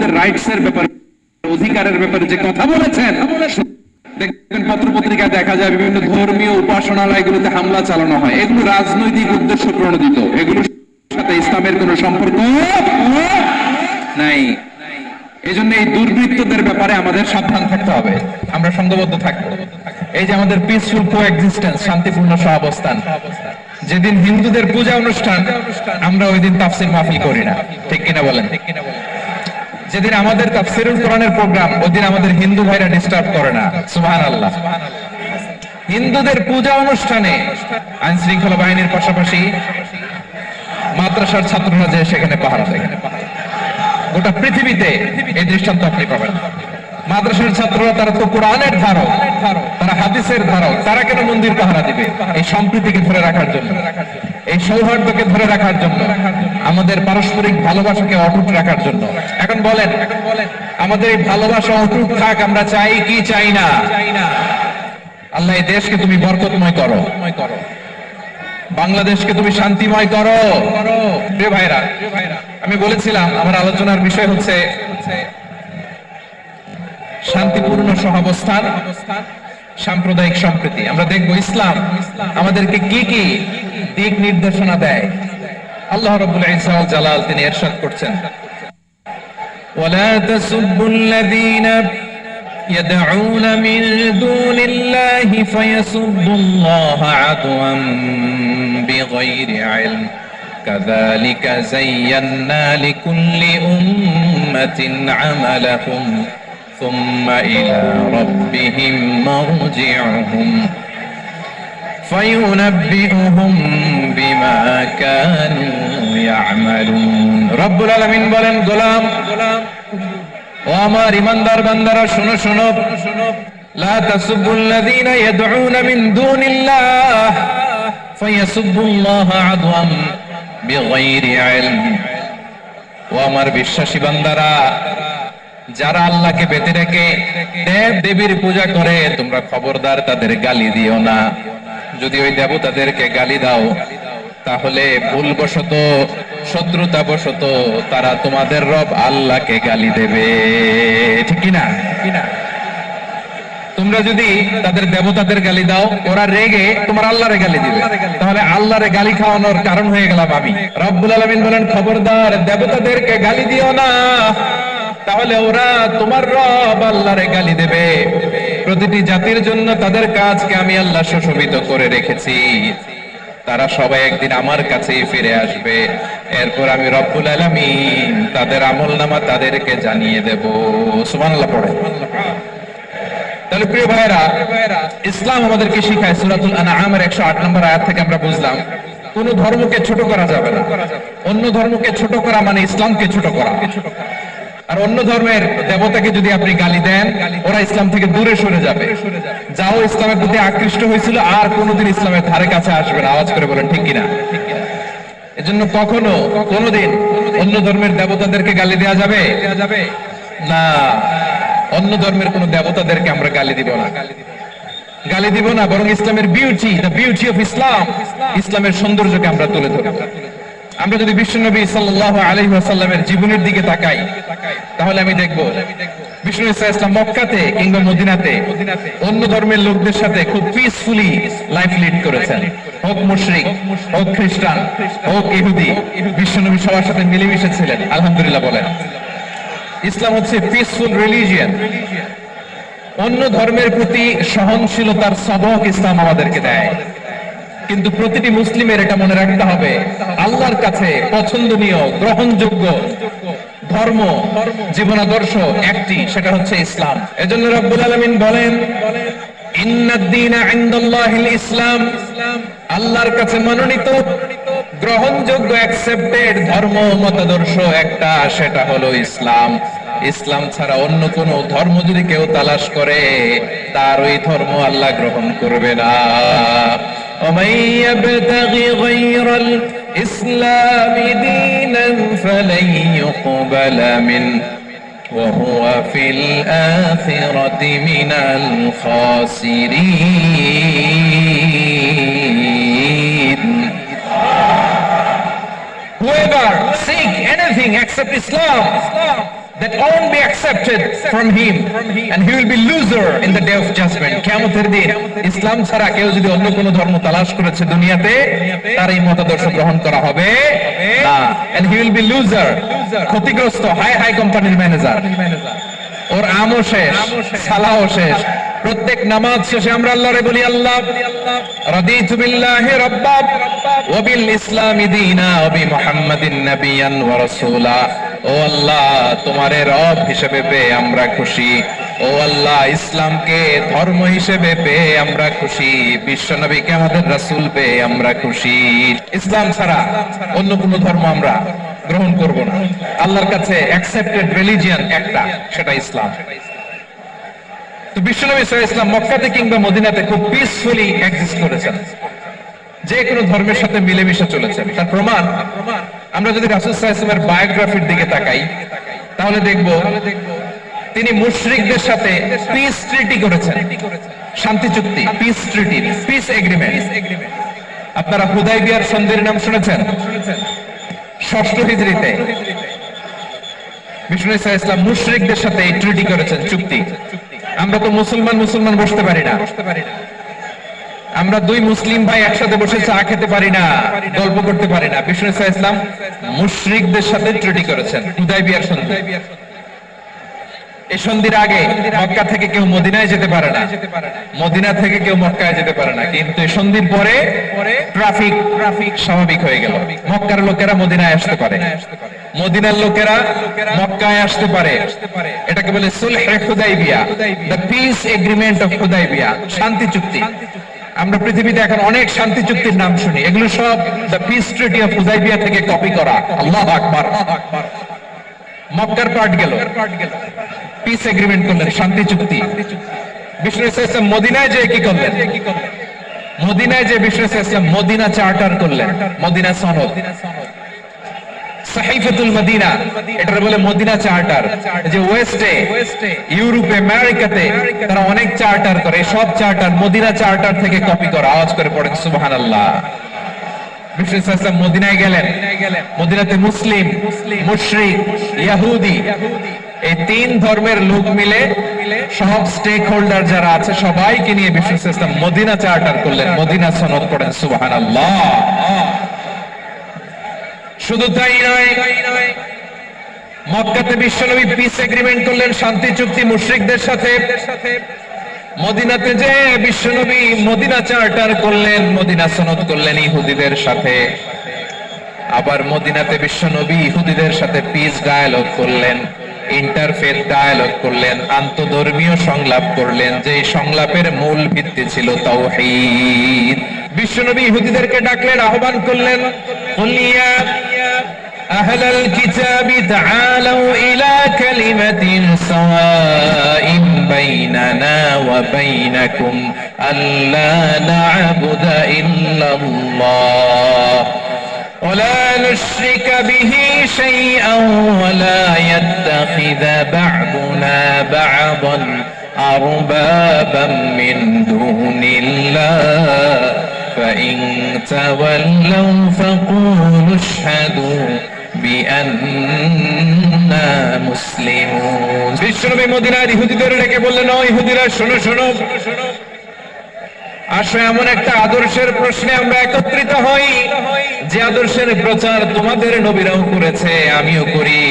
হিন্দুদের রাইটস এর ব্যাপারে, অধিকারের ব্যাপারে যে কথা বলেছেন, দেখবেন পত্র পত্রিকায় দেখা যায় বিভিন্ন ধর্মীয় উপাসনালয়গুলোতে হামলা চালানো হয়। এগুলো রাজনৈতিক উদ্দেশ্য প্রণোদিত, এগুলোর সাথে ইসলামের কোনো সম্পর্ক নাই। এই জন্য এই দুর্বৃত্তদের ব্যাপারে আমাদের সাবধান থাকতে হবে, আমরা সংঘবদ্ধ থাকবো। এই যে আমাদের পিসফুল কোএক্সিস্টেন্স, শান্তিপূর্ণ সহাবস্থান, যেদিন হিন্দুদের পূজা অনুষ্ঠান আমরা ওই দিন তাফসির মাহফিল করি না, ঠিক কিনা বলেন? যেদিন আমাদের তাফসিরুল কোরআনের প্রোগ্রাম, ওই দিন আমাদের হিন্দু ভাইরা ডিস্টার্ব করে না। সুবহানাল্লাহ। হিন্দুদের পূজা অনুষ্ঠানে আইন শৃঙ্খলা বাহিনীর পাশাপাশি মাদ্রাসার ছাত্ররা যে সেখানে পাহারা দেয়। গোটা পৃথিবীতে এই দৃষ্টান্ত আপনি পাবেন। মাদ্রাসার ছাত্ররা তারা তো কোরআনের ধারক, তারা হাদিসের ধারক, তারা কেন মন্দির পাহারা দিবে? এই সম্প্রীতিকে ধরে রাখার জন্য, এই সৌহার্দ্যকে ধরে রাখার জন্য, আমাদের পারস্পরিক ভালোবাসাকে অটুট রাখার জন্য। এখন বলেন, আমাদের এই ভালোবাসা অটুট থাক, আমরা চাই কি চাই না? আল্লাহ এই দেশকে তুমি বরকতময় করো, বাংলাদেশকে তুমি শান্তিময় করো। প্রিয় ভাইরা, আমি বলেছিলাম আমার আলোচনার বিষয় হচ্ছে শান্তিপূর্ণ সহাবস্থান, সাম্প্রদায়িক সম্প্রীতি। আমরা দেখবো ইসলাম আমাদেরকে কি কি দিক নির্দেশনা দেয়। আল্লাহ রাব্বুল ইজ্জত ওয়াল জালাল তিনি ইরশাদ করছেন, ওয়ালা তাসুবুল্লাযীনা يدعون من دون الله فيسبوا الله عدوا بغير علم كذلك زينا لكل أمة عملهم ثم إلى ربهم مرجعهم فينبئهم بما كانوا يعملون رب العالمين বলেন, গোলাম ও আমার ইমানদার বান্দারা, শোনো শোনো, লা তাসুবুল্লাযীনা ইয়াদউনা মিন দুনিল্লাহ ফায়াসুবুল্লাহা আদওয়াম বিগাইরি ইলম। ও আমার বিশ্বাসী বান্দারা, যারা আল্লাহকে বেঁধে রেখে দেব দেবীর পূজা করে, তোমরা খবরদার তাদের গালি দিও না। যদি ওই দেবতাদেরকে গালি দাও তাহলে ভুলবশত, শত্রুতাবশত তারা তোমাদের রব আল্লাহকে গালি দেবে, ঠিক কিনা? তোমরা যদি তাদের দেবতাদের গালি দাও, ওরা রেগে তোমার আল্লাহরে গালি দিবে, তাহলে আল্লাহরে গালি খাওয়ানোর কারণ হয়ে গেলাম আমি। রব্বুল আলামিন বলেন, খবরদার দেবতাদেরকে গালি দিও না, তাহলে ওরা তোমার রব আল্লাহরে গালি দেবে। প্রতিটি জাতির জন্য তাদের কাজকে আমি আল্লাহ সুশোভিত করে রেখেছি, তারা সবাই একদিন আমার কাছেই ফিরে আসবে। এরপর আমি রব্বুল আলামিন তাদের আমলনামা তাদেরকে জানিয়ে দেব। সুবহানাল্লাহ পড়ে। তাহলে প্রিয় ভাইরা, ইসলাম আমাদেরকে শিখায়, সূরাতুল আনআমের 108 নম্বর আয়াত থেকে আমরা বুঝলাম কোন ধর্মকে ছোট করা যাবে না। অন্য ধর্মকে ছোট করা মানে ইসলামকে ছোট করা। আর অন্য ধর্মের দেবতাকে যদি আপনি গালি দেন, ওরা ইসলাম থেকে দূরে সরে যাবে। যাও ইসলামের প্রতি আকৃষ্ট হয়েছিল আর কোনোদিন ইসলামের ধারে কাছে আসবে না। আওয়াজ করে বলেন, ঠিক কিনা? এজন্য কখনো কোনোদিন অন্য ধর্মের দেবতাদেরকে গালি দেওয়া যাবে না। অন্য ধর্মের কোন দেবতাদেরকে আমরা গালি দিব না, গালি দিব না, বরং ইসলামের beauty, the beauty of Islam, ইসলামের সৌন্দর্যকে আমরা তুলে ধরব। আমরা যদি বিশ্বনবী সাল্লাল্লাহু আলাইহি ওয়াসাল্লামের জীবনের দিকে তাকাই, তাহলে আমি দেখব বিষ্ণু ইসলাম মক্কাতে কিংবা মদিনাতে অন্য ধর্মের লোকদের সাথে খুব পিসফুলি লাইফ লিড করেছেন। হোক মুশরিক, হোক খ্রিস্টান, হোক ইহুদি, বিশ্বনবী সবার সাথে মিলেমিশে ছিলেন। আলহামদুলিল্লাহ বলেন, ইসলাম হচ্ছে পিসফুল রিলিজিয়ন। অন্য ধর্মের প্রতি সহনশীলতার সবক ইসলাম আমাদেরকে দেয়। কিন্তু প্রতিটি মুসলিমের এটা মনে রাখতে হবে, আল্লাহর কাছে পছন্দনীয়, গ্রহণযোগ্য ধর্ম, জীবনাদর্শ একটি, সেটা হচ্ছে ইসলাম। এজন্য রব্বুল আলামিন বলেন, ইন্নাদ-দীনা ইনদাল্লাহিল ইসলাম, আল্লাহর কাছে মনোনীত, গ্রহণযোগ্য, অ্যাকসেপ্টেড ধর্ম, মতাদর্শ একটা, সেটা হলো ইসলাম। ইসলাম ছাড়া অন্য কোন ধর্ম যদি কেউ তালাশ করে, তার ওই ধর্ম আল্লাহ গ্রহণ করবে না। ومن يبتغي غير الإسلام دينا فلن يقبل منه وهو في الآخرة من الخاسرين. Whoever seek anything except Islam that won't be accepted from him, and he will be loser in the day of judgment. কিয়ামতের দিন ইসলাম ছাড়া কেউ যদি অন্য কোনো ধর্ম তালাশ করেছে দুনিয়াতে, তার এই মতাদর্শ গ্রহণ করা হবে না, and he will be loser, ক্ষতিগ্রস্ত, হাই কোম্পানির ম্যানেজার। ওর আমও শেষ, সালাও শেষ। প্রত্যেক নামাজ শেষে আমরা আল্লাহরে বলি, আল্লাহ রাদিতু বিল্লাহি রাব্বা ওয়া বিল ইসলামি দীনা ওয়া বি মুহাম্মাদিন নাবিয়ান ওয়া রাসূলা। ও আল্লাহ, তোমারে রব হিসেবে পেয়ে আমরা খুশি। ও আল্লাহ, ইসলামকে ধর্ম হিসেবে পেয়ে আমরা খুশি। বিশ্ব নবীকে আমাদের রাসূল পেয়ে আমরা খুশি। ইসলাম ছাড়া অন্য কোনো ধর্ম আমরা গ্রহণ করব না। আল্লাহর কাছে অ্যাকসেপ্টেড রিলিজিয়ন একটা, সেটা ইসলাম। তো বিশ্বনবী সাল্লাল্লাহু আলাইহি ওয়াসাল্লাম মক্কাতে কিংবা মদিনাতে খুব পিসফুলি এক্সিস্ট করেছেন, যে কোনো ধর্মের সাথে মিলেমিশে চলেছেন। তার প্রমাণ আমরা যদি রাসূল সাল্লাল্লাহু আলাইহি ওয়াসাল্লামের বায়োগ্রাফির দিকে তাকাই, তাহলে দেখব তিনি মুশরিকদের সাথে পিস ট্রিটি করেছেন, শান্তি চুক্তি, পিস ট্রিটি, পিস এগ্রিমেন্ট। আপনারা হুদায়বিয়ার সন্ধির নাম শুনেছেন? ষষ্ঠ হিজরিতে বিষ্ণু সাল্লাল্লাহু আলাইহি ওয়াসাল্লাম মুশরিকদের সাথে এই ট্রিটি করেছেন, চুক্তি। আমরা তো মুসলমান বসতে পারি না, আমরা দুই মুসলিম ভাই একসাথে বসে চা খেতে পারি না, গল্প করতে পারি না। বিষ্ণু সাল্লাল্লাহু আলাইহি ওয়াসাল্লাম মুশরিকদের সাথে ট্রিটি করেছেন, হুদায়বিয়ার সন্ধি। এই সন্ধির আগে মক্কা থেকে কেউ মদিনায় যেতে পারে না, মদিনা থেকে কেউ মক্কায় যেতে পারে না। কিন্তু এই সন্ধির পরে ট্রাফিক স্বাভাবিক হয়ে গেল। মক্কার লোকেরা মদিনায় আসতে পারে, মদিনার লোকেরা মক্কায় আসতে পারে। এটাকে বলে সুলহে হুদায়বিয়া, দ্য পিস এগ্রিমেন্ট অফ হুদায়বিয়া, শান্তি চুক্তি। আমরা পৃথিবীতে এখন অনেক শান্তি চুক্তির নাম শুনি, এগুলো সব দ্য পিস ট্রিটি অফ হুদায়বিয়া থেকে কপি করা। আল্লাহু আকবার। মক্কার পার্ট গেল, পিস এগ্রিমেন্ট করলেন, শান্তি চুক্তি। বিষ্ণু সাল্লাল্লাহু আলাইহি ওয়াসাল্লাম মদিনায় যে কি করলেন? মদিনায় যে বিষ্ণু সাল্লাল্লাহু আলাইহি ওয়াসাল্লাম মদিনা চার্টার করলেন, মদিনা সনদ, সাহিফাতুল মদিনা, এটার বলে মদিনা চার্টার। যে ওয়েস্টে, ইউরোপে, আমেরিকাতে তারা অনেক চার্টার করে, সব চার্টার মদিনা চার্টার থেকে কপি করা। আওয়াজ করে পড়েন সুবহানাল্লাহ। বিষ্ণু সাল্লাল্লাহু আলাইহি ওয়াসাল্লাম মদিনায় গেলেন, মদিনাতে মুসলিম, মুশরিক, ইহুদি, এই তিন ধর্মের লোক মিলে সব স্টেক হোল্ডার যারা আছে সবাইকে নিয়ে বিষ্ণু সাল্লাল্লাহু আলাইহি ওয়াসাল্লাম মদিনা চার্টার করলেন, মদিনা সনদ। পড়েন সুবহানাল্লাহ। শুধু তাই নয়, মক্কাতে বিশ্বনবী পিস এগ্রিমেন্ট করলেন, শান্তি চুক্তি মুশরিকদের সাথে। মদিনাতে যে বিশ্বনবী মদিনা চার্টার করলেন, মদিনা সনদ করলেন ইহুদিদের সাথে। আবার মদিনাতে বিশ্বনবী ইহুদিদের সাথে পিস ডায়ালগ করলেন, ইন্টারফেথ ডায়ালগ করলেন, আন্তধর্মীয় সংলাপ করলেন, যে সংলাপের মূল ভিত্তি ছিল তাওহীদ। বিশ্বনবী ইহুদিদেরকে ডাকলেন, আহ্বান করলেন, কুলিয়া আহলাল কিতাবি তাআলাউ ইলা কালিমাতিন সাওয়াইন বাইনানা ওয়া বাইনাকুম আল্লা না'বুদা ইল্লাল্লাহ ولا نشرك به شيئا ولا يتخذ بعضنا بعضا أربابا من دون الله فإن تولوا فقولوا اشهدوا بأننا مسلمون। বিশ্বনবী মদিনার ইহুদিদের ডেকে বললেন, ও ইহুদিরা, শোনো শোনো, আসো এমন একটা আদর্শের প্রশ্নে আমরা একত্রিত হই, যে আদর্শের প্রচার তোমাদের নবীরাও করেছে, আমিও করি।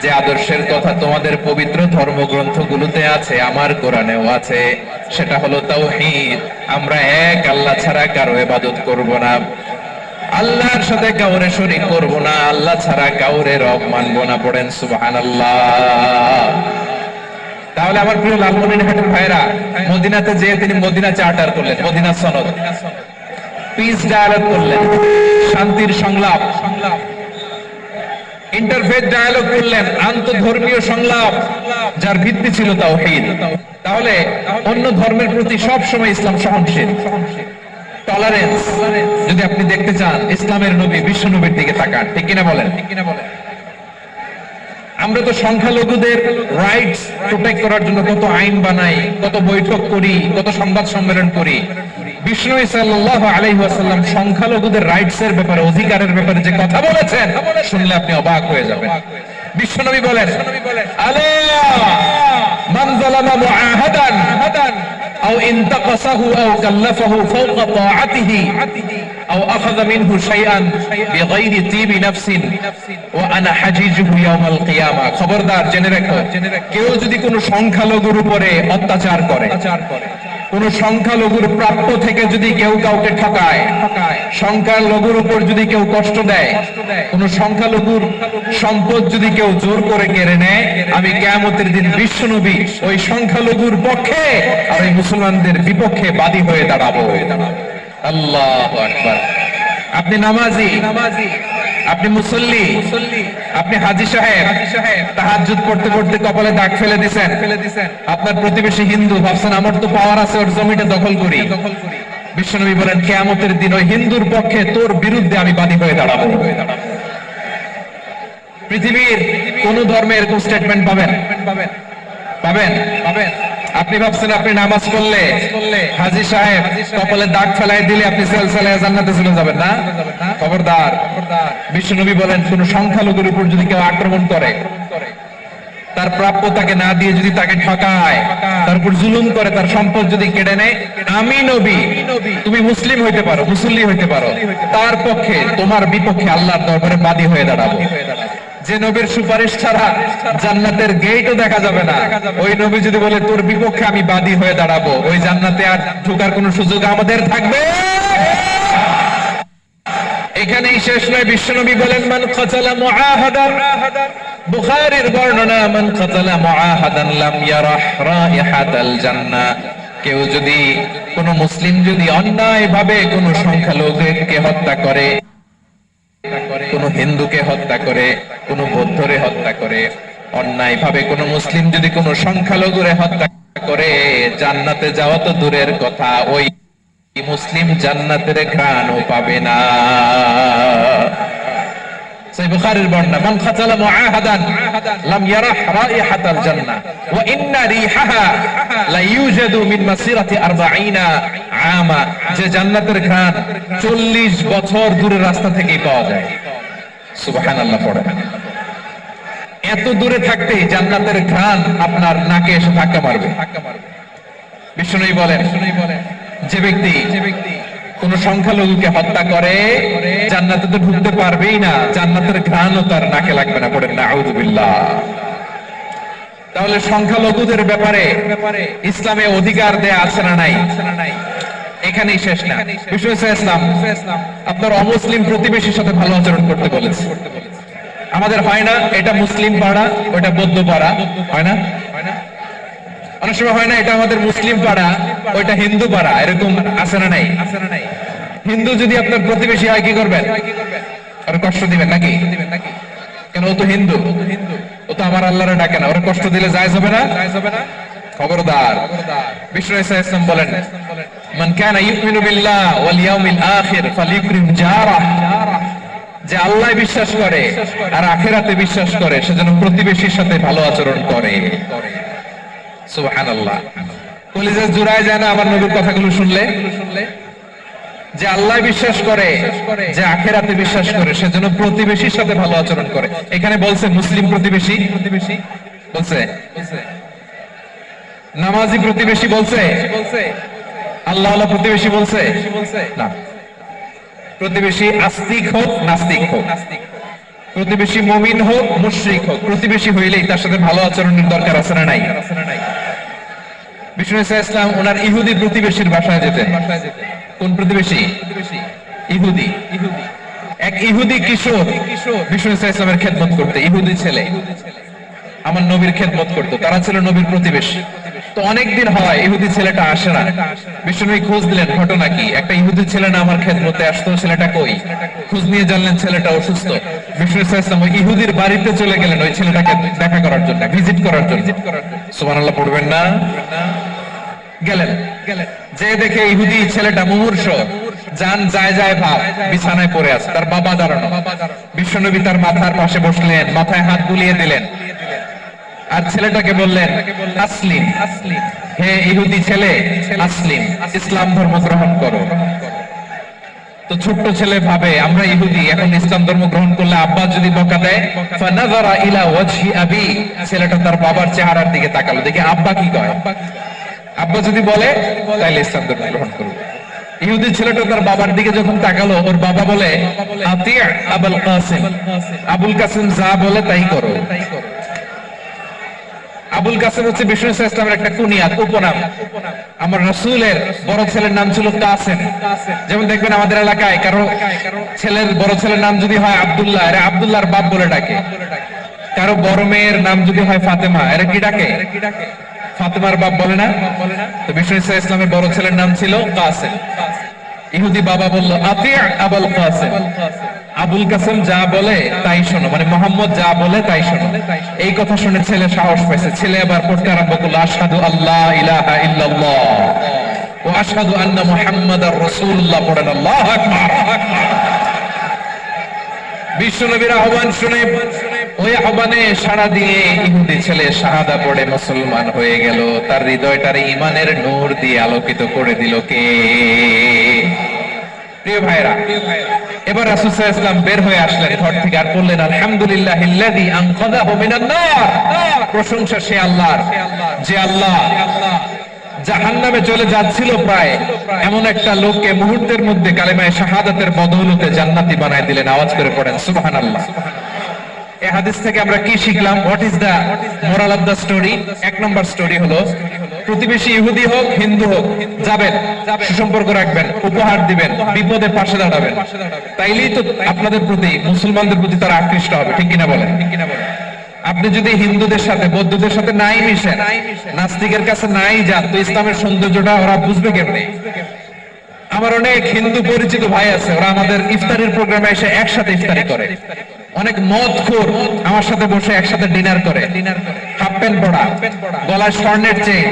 যে আদর্শের কথা তোমাদের পবিত্র ধর্মগ্রন্থগুলোতে আছে, আমার কোরআনেও আছে, সেটা হলো তাওহীদ। আমরা এক আল্লাহ ছাড়া কারো ইবাদত করব না, আল্লাহর সাথে কাউরে শরীক করব না, আল্লাহ ছাড়া কাউরে রব মানব না। পড়েন সুবহানাল্লাহ। তাহলে আমার প্রিয় লালমনিরহাটের ভাইরা, মদিনাতে যে তিনি মদিনা চার্টার করলেন, মদিনা সনদ, পিস ডায়ালগ করলেন, শান্তির সংলাপ, ইন্টারফেথ ডায়ালগ করলেন, আন্তধর্মীয় সংলাপ, যার ভিত্তি ছিল তাওহীদ। তাহলে অন্য ধর্মের প্রতি সব সময় ইসলাম সহনশীল, টলারেন্স। যদি আপনি দেখতে চান ইসলামের নবী, বিশ্ব নবীর দিকে তাকান, ঠিক কিনা বলেন? আমরা তো সংখ্যালঘুদের রাইটস প্রোটেক্ট করার জন্য কত আইন বানাই, কত বৈঠক করি, কত সংবাদ সম্মেলন করি। বিষ্ণু সাল্লাল্লাহু আলাইহি ওয়াসাল্লাম সংখ্যালঘুদের রাইটস এর ব্যাপারে, অধিকারের ব্যাপারে যে কথা বলেছেন, শুনলে আপনি অবাক হয়ে যাবেন। বিশ্বনবী বলেন, আলা মান যালামা মুআহাদান আও ইনতাকাসাহু আও কাল্লাফাহু ফাওকা তাআতিহি আও আখাযা মিনহু শাইআন বিগাইরি তিবি নাফসিন ওয়া আনা হাজিজুহু ইয়াউমাল কিয়ামা। খবরদার, জেনে রাখো, কেউ যদি কোনো সংখ্যালঘুর উপরে অত্যাচার করে, কোন সংখ্যালঘুর প্রাপ্য থেকে যদি কেউ কাউকে ঠকায়, সংখ্যালঘুর উপর যদি কেউ কষ্ট দেয়, কোন সংখ্যালঘুর সম্পদ যদি কেউ জোর করে কেড়ে নেয়, আমি কিয়ামতের দিন বিশ্বনবী ওই সংখ্যালঘুর পক্ষে আর ওই মুসলমানদের বিপক্ষে বাদী হয়ে দাঁড়াবো। আল্লাহু আকবার। আপনি নামাজি, আপনি মুসল্লি, আপনি হাজী সাহেব, তাহাজ্জুদ পড়তে পড়তে কপালে দাগ ফেলে দিছেন, আপনার প্রতিবেশী হিন্দু, ভাবছেন আমার তো পাওয়ার আছে, ওর জমিটা দখল করি। বিশ্বনবী বলেন, কিয়ামতের দিন ওই হিন্দুর পক্ষে তোর বিরুদ্ধে আমি বাদী হয়ে দাঁড়াবো। পৃথিবীর কোন ধর্মে এরকম স্টেটমেন্ট পাবেন? আপনি ভাবছেন আপনি নামাজ পড়লে হাজী সাহেব কপালে দাগ ফেলাই দিলে আপনি সেলসালায় জান্নাতে চলে যাবেন না? খবরদার। বিশ্বনবী বলেন, কোন সংখ্যালঘুর উপর যদি কেউ আক্রমণ করে, তার প্রাপ্য তাকে না দিয়ে যদি তাকে ঠকায়, তার উপর জুলুম করে, তার সম্পদ যদি কেড়ে নেয়, আমি নবী, তুমি মুসলিম হইতে পারো, মুসল্লি হইতে পারো, তার পক্ষে তোমার বিপক্ষে আল্লাহর দরবারে বাদী হয়ে দাঁড়াবো। যে নবীর সুপারিশ ছাড়া জান্নাতের গেটও দেখা যাবে না, ওই নবী যদি বলে তোর বিপক্ষে আমি বাদী হয়ে দাঁড়াবো, ওই জান্নাতে আর ঢোকার কোন সুযোগ আমাদের থাকবে? এখানেই শেষ নয়, বিশ্বনবী বলেন, মান কাতালা মুআহাদান, বুখারীর বর্ণনা, মান কাতালা মুআহাদান লাম ইয়ারাহ রাইহাতাল জান্নাহ। কেউ যদি, কোন মুসলিম যদি অন্যায়ভাবে কোন সংখ্যালঘুকে হত্যা করে, কোন হিন্দুকে হত্যা করে, কোন বৌদ্ধরে হত্যা করে, অন্যায় ভাবে কোন মুসলিম যদি কোন সংখ্যালঘুরে হত্যা করে, জান্নাতে যাওয়া তো দূরের কথা, ওই মুসলিম জান্নাতের ঘ্রাণও পাবে না। সহিহ বুখারীর বর্ণনা, মান কাতালা মুআহাদান লাম ইয়ারাহ রাইহাতাল জান্নাহ ওয়া ইন্না রিহাহা লা ইউজাদু মিন মাসিরাতি 40 আমা। যে জান্নাতের ঘ্রাণ 40 বছর দূরের রাস্তা থেকেই পাওয়া যায়। সুবহানাল্লাহ পড়ে। এত দূরে থাকতেই জান্নাতের ঘ্রাণ আপনার নাকে এসে ধাক্কা মারবে। বিশ্বনবী বলেন, যে ব্যক্তি কোন সংখ্যালঘুকে হত্যা করে, জান্নাতে তো ঢুকতে পারবেই না, জান্নাতের ঘ্রাণও তার নাকে লাগবে না। পড়েন নাউযুবিল্লাহ। তাহলে সংখ্যালঘুদের ব্যাপারে ইসলামে অধিকার দেয়া আছে না নাই? এখানেই শেষ না। বিষ্ণু ইসলাম আপনার অমুসলিম প্রতিবেশীর সাথে ভালো আচরণ করতে বলেছে। আমাদের হয় না, এটা মুসলিম পাড়া, ওটা বৌদ্ধ পাড়া, হয় না? অনেক সময় হয় না, এটা আমাদের মুসলিম পাড়া, ওইটা হিন্দু পাড়া, এরকম আছে না নাই? হিন্দু যদি আপনার প্রতিবেশী হয়, কি করবেন? ওরা কষ্ট দিবেন নাকি? কেন? ও তো হিন্দু, ও তো আমার আল্লাহরে ডাকে না, ওরা কষ্ট দিলে জায়েজ হবে না? খবরদার। বিষ্ণু ইসলাম বলেন, মান কানা ইউমিনু বিল্লাহ ওয়াল ইয়াউমিল আখির ফালিউকরিম জারাহ। যে আল্লাহ বিশ্বাস করে আর আখিরাতে বিশ্বাস করে, সেজন্য প্রতিবেশীর সাথে ভালো আচরণ করে। সুবহানাল্লাহ। কলিজা জুড়ায় যায় না আমার নবীর কথাগুলো শুনলে? যে আল্লাহ বিশ্বাস করে, যে আখিরাতে বিশ্বাস করে, সেজন্য প্রতিবেশীর সাথে ভালো আচরণ করে। এখানে বলছে মুসলিম প্রতিবেশী বলছে, নামাজি প্রতিবেশী বলছে, আল্লাহ আল্লাহ প্রতিবেশী বলছে না। প্রতিবেশী আস্তিক হোক নাস্তিক হোক, প্রতিবেশী মুমিন হোক মুশরিক হোক, প্রতিবেশী হইলেই তার সাথে ভালো আচরণের দরকার আছে না নাই? বিষ্ণু ইসলাম ওনার ইহুদি প্রতিবেশীর বাসায় যেতেন। কোন প্রতিবেশী? ইহুদি। এক ইহুদি কিশোর বিষ্ণু ইসলামের খেদমত করতে, ইহুদি ছেলে আমার নবীর খেদমত করতো, তারা ছিল নবীর প্রতিবেশী। তো অনেকদিন হয় ইহুদি ছেলেটা আসে না। বিষ্ণুনবী খোঁজ দিলেন, ঘটনা কি? একটা ইহুদি ছেলে না আমার খেদমতে আসতো, ছেলেটা কই? খোঁজ নিয়ে জানলেন ছেলেটা অসুস্থ। বিষ্ণু ইসলাম ওই ইহুদির বাড়িতে চলে গেলেন ওই ছেলেটাকে দেখা করার জন্য, ভিজিট করার জন্য। সুবহানাল্লাহ পড়বেন না? গেলেন, যে দেখে ইহুদি ছেলেটা মুমূর্ষ, জান যায় যায় ভাব, বিছানায় পড়ে আছে, তার বাবা দাঁড়ানো। বিশ্বনবী তার মাথার পাশে বসলেন, মাথায় হাত বুলিয়ে দিলেন, আর ছেলেটাকে বললেন, আসলিম, হে ইহুদি ছেলে, আসলিম, ইসলাম ধর্ম গ্রহণ করো। তো ছোট্ট ছেলে ভাবে আমরা ইহুদি, এখন ইসলাম ধর্ম গ্রহণ করলে আব্বা যদি বকা দেয়, ফানাযারা ইলা ওয়াজহি আবি, ছেলেটা তার বাবার চেহারার দিকে তাকালো, দেখি আব্বা কি কয়। আব্বা যদি বলে তাহলে ইসলাম ধর্ম গ্রহণ করবে। ইহুদি ছেলেটা তার বাবার দিকে যখন তাকালো, ওর বাবা বলে আতি আবুল কাসিম, আবুল কাসিম যা বলে তাই করো। আবুল কাসিম হচ্ছে বিষ্ণু ইসলামের একটা কুনিয়াত, উপনাম। আমার রাসূলের বড় ছেলের নাম ছিল কাসিম। যেমন দেখবেন আমাদের এলাকায় কারো ছেলের বড় ছেলের নাম যদি হয় আব্দুল্লাহ, এরা আব্দুল্লাহর বাপ বলে ডাকে। কারো বড় মেয়ের নাম যদি হয় ফাতেমা, এরা কি ডাকে? ফাতেমার বাপ বলে না? তো বিষ্ণু ইসলামের বড় ছেলের নাম ছিল কাসিম। ইহুদি বাবা বলল আতি আবুল কাসিম, আবুল কাসিম যা বলে তাই শোনো, মানে মোহাম্মদ যা বলে তাই শোনো। এই কথা শুনে ছেলে সাহস পাইছে, ছেলে আবার পড়তে আরম্ভ করলো আশহাদু আল্লা ইলাহা ইল্লাল্লাহ ওয়া আশহাদু আন্না মুহাম্মাদার রাসূলুল্লাহ, পড়েন আল্লাহু আকবার। বিশ্বনবীর আহ্বান শুনে ওই আহ্বানে সাড়া দিয়ে ইহুদি ছেলে শাহাদা পড়ে মুসলমান হয়ে গেল। তার হৃদয়টারে ঈমানের নূর দিয়ে আলোকিত করে দিল কে? প্রিয় ভাইরা, এবার রাসূল সাল্লাল্লাহু আলাইহি ওয়াসাল্লাম বের হয়ে আসলেন ঘর থেকে, আর বললেন আলহামদুলিল্লাহিল্লাযী আনকাযাহু মিনান নার, প্রশংসা সে আল্লাহর যে আল্লাহ জাহান্নামে চলে যাচ্ছিল প্রায় এমন একটা লোককে মুহূর্তের মধ্যে কালেমায়ে শাহাদাতের বদৌলতে জান্নাতি বানায় দিলেন। আওয়াজ করে পড়েন সুবহানাল্লাহ। এই হাদিস থেকে আমরা কি শিখলাম? What is the moral of the story? এক নম্বর স্টোরি হলো, প্রতিবেশী ইহুদি হোক হিন্দু হোক, যাবেন, সুসম্পর্ক রাখবেন, উপহার দিবেন, বিপদে পাশে দাঁড়াবেন, তাইলেই তো আপনাদের প্রতি, মুসলমানদের প্রতি তারা আকৃষ্ট হবে। ঠিক কিনা বলেন? আপনি যদি হিন্দুদের সাথে বৌদ্ধদের সাথে নাই মিশেন, নাস্তিকের কাছে নাই যান, তো ইসলামের সৌন্দর্যটা ওরা বুঝবে কেমনে? আমার অনেক হিন্দু পরিচিত ভাই আছে, ওরা আমাদের ইফতারের প্রোগ্রামে এসে একসাথে ইফতারি করে। অনেক মদখোর আমার সাথে বসে একসাথে ডিনার করে, হাফ প্যান্ট পরা, গলায় স্বর্ণের চেইন,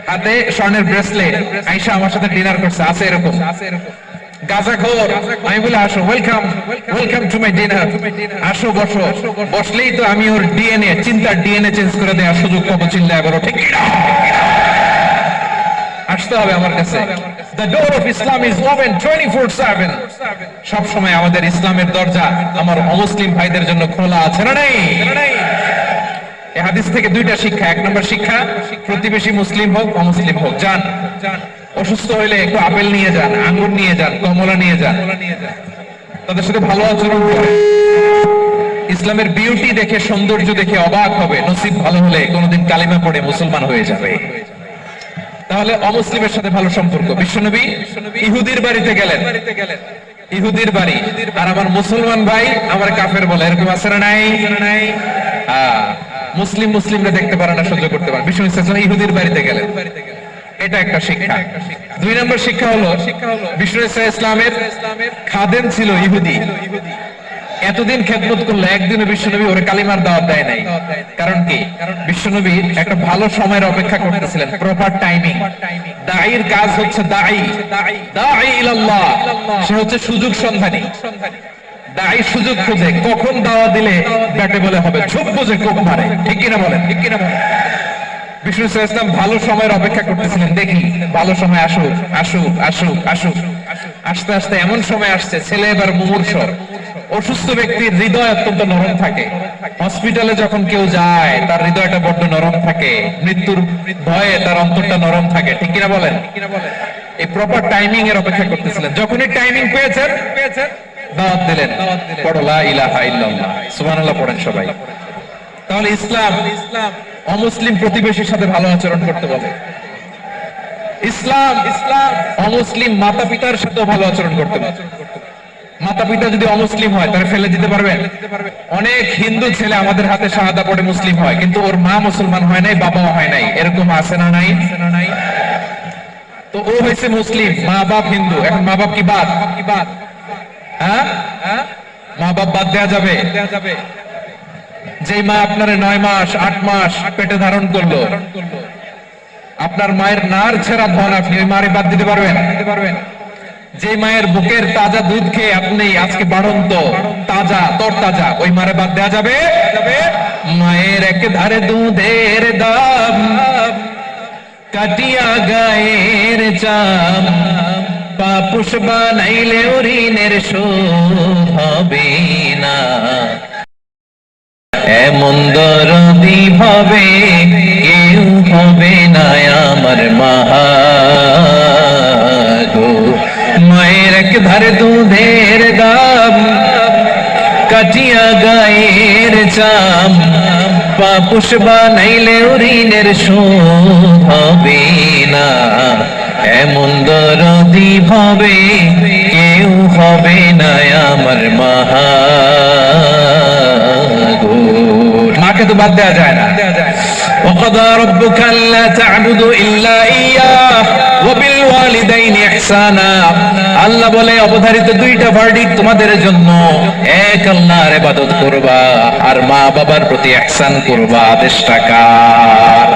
হাতে স্বর্ণের ব্রেসলেট, আইসা আমার সাথে ডিনার করছে। আছে এরকম গাঁজাখোর। আমি বলে আসো, welcome, welcome to my dinner, আসো বসো। বসলেই তো আমি ওর ডিএনএ, চিন্তার ডিএনএ চেঞ্জ করে দেওয়ার সুযোগ পাবো। চিল্লায় বলো ঠিক কি না? আসতে হবে আমার কাছে। The door of Islam is open 24/7. সব সময় আমাদের ইসলামের দরজা আমার অমুসলিম ভাইদের জন্য খোলা আছে না নাই? এই হাদিস থেকে দুইটা শিক্ষা। এক নম্বর শিক্ষা, প্রতিবেশী মুসলিম হোক অমুসলিম হোক, যান, অসুস্থ হইলে একটু আপেল নিয়ে যান, আঙ্গুর নিয়ে যান, কমলা নিয়ে যান, তাদের সাথে ভালো আচরণ করেন। ইসলামের বিউটি দেখে, সৌন্দর্য দেখে অবাক হবে, নসিব ভালো হলে কোনোদিন কালিমা পড়ে মুসলমান হয়ে যাবে। তাহলে অমুসলিমের সাথে ভালো সম্পর্ক। বিশ্বনবী ইহুদির বাড়িতে গেলেন, ইহুদির বাড়ি, আর আমার মুসলমান ভাই আমার কাফের বলে, এরকম আছে না নাই? মুসলিম মুসলিমরা দেখতে পারে না, সহ্য করতে পারে। বিশ্বনবী সাল্লাল্লাহু আলাইহি ওয়াসাল্লাম ইহুদির বাড়িতে গেলেন, এটা একটা শিক্ষা। দুই নম্বর শিক্ষা হলো, বিশ্বনবী সাল্লাল্লাহু আলাইহি ওয়াসাল্লামের খাদেম ছিল ইহুদি। এতদিন খেদমত করলো, একদিনও বিশ্বনবী ওরে কালিমার দাওয়াত দেয় নাই। কারণ কি? বিশ্বনবী একটা ভালো সময়ের অপেক্ষা করতেছিলেন, প্রপার টাইমিং। দাঈর কাজ হচ্ছে দাঈ ইলাল্লাহ, সে হচ্ছে সুযোগ সন্ধানী। দাঈ সুযোগ খোঁজে, কখন দাওয়াত দিলে ব্যাটে বলে হবে, ঝোপ বুঝে কোপ মারে। ঠিক কিনা বলেন? ঠিক কিনা বলেন? বিষ্ণু সাল্লাল্লাহু আলাইহি ওয়াসাল্লাম ভালো সময়ের অপেক্ষা করতেছিলেন, দেখি ভালো সময় আসুক আসুক আসুক আসুক। আস্তে আস্তে এমন সময় আসছে, ছেলে এবার মুমূর্ষ। অসুস্থ ব্যক্তির হৃদয় অত্যন্ত নরম থাকে। হসপিটালে যখন কেউ যায় তার হৃদয়টা বড্ড নরম থাকে, মৃত্যুর ভয়ে তার অন্তরটা নরম থাকে। ঠিক কিনা বলেন? এই প্রপার টাইমিং এর অপেক্ষা করতেছিলেন। যখনই টাইমিং পেয়েছেন, দাওয়াত দিলেন, পড়ো লা ইলাহা ইল্লাল্লাহ, সুবহানাল্লাহ পড়েন সবাই। তাহলে ইসলাম অমুসলিম প্রতিবেশীর সাথে ভালো আচরণ করতে বলে। ইসলাম অমুসলিম মাতা পিতার সাথে ভালো আচরণ করতে বলে। মাতা পিতা যদি অমুসলিম হয় তাহলে ফেলে দিতে পারবেন? অনেক হিন্দু ছেলে আমাদের হাতে শাহাদা পড়ে মুসলিম হয়, কিন্তু ওর মা মুসলমান হয় নাই, বাবাও হয় নাই। এরকম আছে না নাই? তো ও হয়েছে মুসলিম, মা বাপ হিন্দু, এখন মা বাপ কি বাদ? হ্যাঁ, মা বাপ বাদ দেয়া যাবে? যে মা আপনার 9 মাস 8 মাস পেটে ধারণ করলো, আপনার মায়ের নার ছেঁড়া ধন, আপনি ওই মারে বাদ দিতে পারবেন? যে মায়ের বুকের তাজা দুধ খেয়ে আপনি আজকে বাড়ন্ত তাজা তরতাজা, ওই মারে বাদ দেয়া যাবে? মায়ের এক ধারে দুধের দাম, কাটিয়া গায়ের চাম, পাপুষ বানাইলেও ঋণের শোধ হবে না, এমন দরদি হবে কেউ হবে না আমার মা গো। মায়ের এক ধারে দুধের দাম, কাটিয়া গায়ের চাম, পাপুষ বানাইলেও ঋণের শোধ হবে না, এমন দরদি হবে কেউ হবে না আমার মা গো। মাকে তো বাদ দেওয়া যায় না। وقضى ربك ألا تعبدوا إلا إياه وبالوالدين إحسانا। আল্লাহ বলে অবধারিত দুইটা ভার্ডিক্ট তোমাদের জন্য, এক আল্লাহর ইবাদত করবা আর মা বাবার প্রতি ইহসান করবা। আদেশটা কার?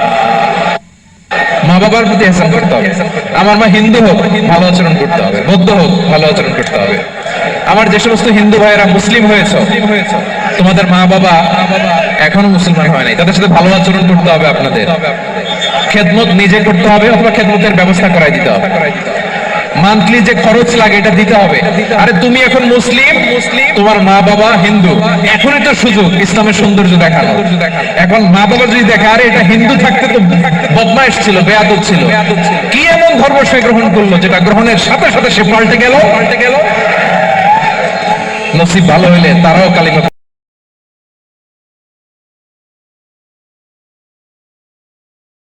মা বাবার প্রতি ইহসান করতে হবে। আমার মা হিন্দু হোক ভালো আচরণ করতে হবে, বৌদ্ধ হোক ভালো আচরণ করতে হবে। আমার যে সমস্ত হিন্দু ভাইয়েরা মুসলিম হয়েছে, তোমাদের মা বাবা এখনো মুসলমান হয় নাই, তাদের সাথে ভালো আচরণ করতে হবে। আপনাদের খেদমত নিজে করতে হবে অথবা খেদমতের ব্যবস্থা করাই দিতে হবে। মান্থলি যে খরচ লাগে এটা দিতে হবে। আরে তুমি এখন মুসলিম, তোমার মা বাবা হিন্দু, এখনই তো সুযোগ ইসলামের সৌন্দর্য দেখানো। এখন মা বাবা যদি দেখে আরে এটা হিন্দু থাকতে তো বদমাইশ ছিল, বেয়াদব ছিল, কি এমন ধর্ম সে গ্রহণ করলো যেটা গ্রহণের সাথে সাথে সে পাল্টে গেল। নসিব ভালো হইলে তারাও কালিমা